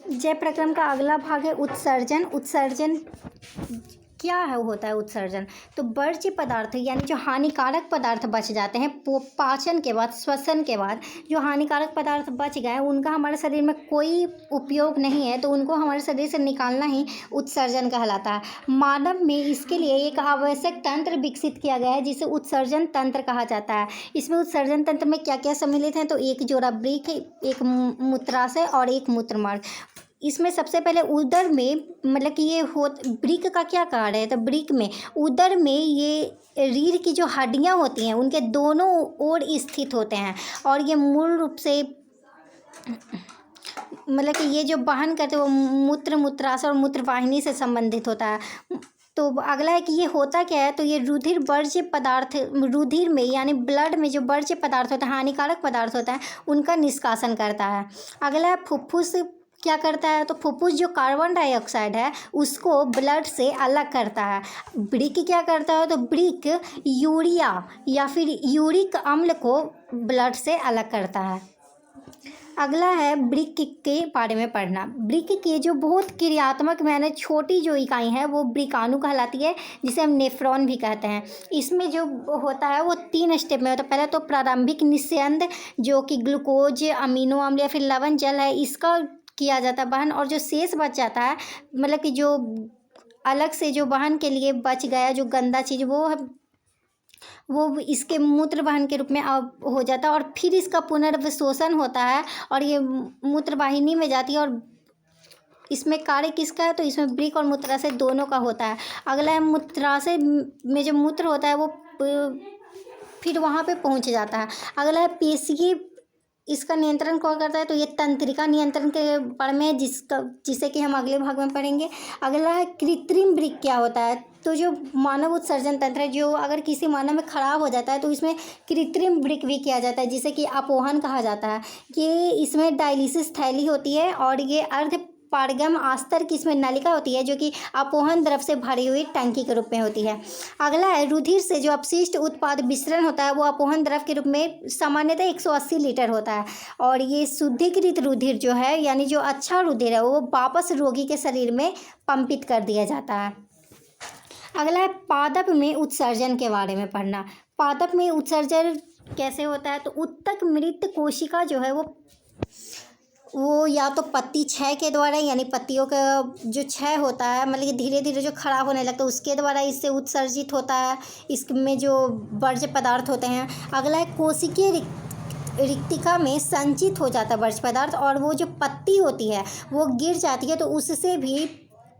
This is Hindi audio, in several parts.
जय प्रक्रम का अगला भाग है उत्सर्जन। उत्सर्जन क्या है, होता है उत्सर्जन। तो वर्ज्य पदार्थ यानी जो हानिकारक पदार्थ बच जाते हैं पाचन के बाद, श्वसन के बाद जो हानिकारक पदार्थ बच गए उनका हमारे शरीर में कोई उपयोग नहीं है, तो उनको हमारे शरीर से निकालना ही उत्सर्जन कहलाता है। मानव में इसके लिए एक आवश्यक तंत्र विकसित किया गया है जिसे उत्सर्जन तंत्र कहा जाता है। इसमें उत्सर्जन तंत्र में क्या क्या सम्मिलित है, तो एक जोड़ा वृक्क, एक मूत्राशय और एक मूत्रमार्ग। इसमें सबसे पहले उदर में, मतलब कि ये वृक्क का क्या कार्य है, तो वृक्क में, उदर में ये रीढ़ की जो हड्डियां होती हैं उनके दोनों ओर स्थित होते हैं और ये मूल रूप से, मतलब कि ये जो वहन करते हैं वो मूत्राशय और मूत्रवाहिनी से संबंधित होता है। तो अगला है कि ये होता क्या है, तो ये रुधिर वर्ज्य पदार्थ, रुधिर में यानी ब्लड में जो वर्ज्य पदार्थ होता है, हानिकारक पदार्थ होता है, उनका निष्कासन करता है। अगला है फुफ्फुस क्या करता है, तो फुफ्फुस जो कार्बन डाइऑक्साइड है उसको ब्लड से अलग करता है। वृक्क क्या करता है, तो वृक्क यूरिया या फिर यूरिक अम्ल को ब्लड से अलग करता है। अगला है वृक्क के बारे में पढ़ना। वृक्क के जो बहुत क्रियात्मक मैंने छोटी जो इकाई है वो वृक्काणु कहलाती है, जिसे हम नेफ्रॉन भी कहते हैं। इसमें जो होता है वो 3 स्टेप में होता है। पहले तो प्रारंभिक निस्यंद जो कि ग्लूकोज, अमीनो अम्ल या फिर लवण जल है, इसका किया जाता है वहन, और जो शेष बच जाता है, मतलब कि जो अलग से जो वहन के लिए बच गया जो गंदा चीज़ वो इसके मूत्र वाहन के रूप में हो जाता है और फिर इसका पुनर्वशोषण होता है और ये मूत्रवाहिनी में जाती है। और इसमें कार्य किसका है, तो इसमें वृक्क और मूत्राशय दोनों का होता है। अगला है मूत्राशय में जो मूत्र होता है वो फिर वहाँ पे पहुँच जाता है। अगला है पेशीय, इसका नियंत्रण कौन करता है, तो ये तंत्रिका नियंत्रण के बारे में जिसे कि हम अगले भाग में पढ़ेंगे। अगला है कृत्रिम वृक्क क्या होता है, तो जो मानव उत्सर्जन तंत्र है, जो अगर किसी मानव में खराब हो जाता है तो इसमें कृत्रिम वृक्क भी किया जाता है, जिसे कि अपोहन कहा जाता है। ये इसमें डायलिसिस थैली होती है और ये अर्ध पारगम आस्तर की इसमें नलिका होती है जो कि अपोहन द्रव से भरी हुई टंकी के रूप में होती है। अगला है रुधिर से जो अपशिष्ट उत्पाद विसरण होता है वो अपोहन द्रव के रूप में सामान्यतः 180 लीटर होता है और ये शुद्धिकृत रुधिर जो है, यानी जो अच्छा रुधिर है, वो वापस रोगी के शरीर में पंपित कर दिया जाता है। अगला है पादप में उत्सर्जन के बारे में पढ़ना। पादप में उत्सर्जन कैसे होता है, तो उत्तक मृत कोशिका जो है वो या तो पत्ती क्षय के द्वारा, यानी पत्तियों का जो क्षय होता है, मतलब कि धीरे धीरे जो खराब होने लगता है उसके द्वारा इससे उत्सर्जित होता है, इसमें जो वर्ज्य पदार्थ होते हैं। अगला है कोशिकीय रिक्तिका में संचित हो जाता है वर्ज्य पदार्थ और वो जो पत्ती होती है वो गिर जाती है, तो उससे भी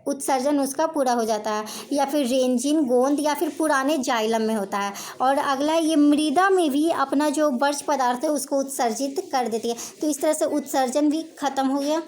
उत्सर्जन उसका पूरा हो जाता है, या फिर रेंजिन, गोंद या फिर पुराने जाइलम में होता है। और अगला ये मृदा में भी अपना जो वर्ज्य पदार्थ है उसको उत्सर्जित कर देती है। तो इस तरह से उत्सर्जन भी खत्म हो गया।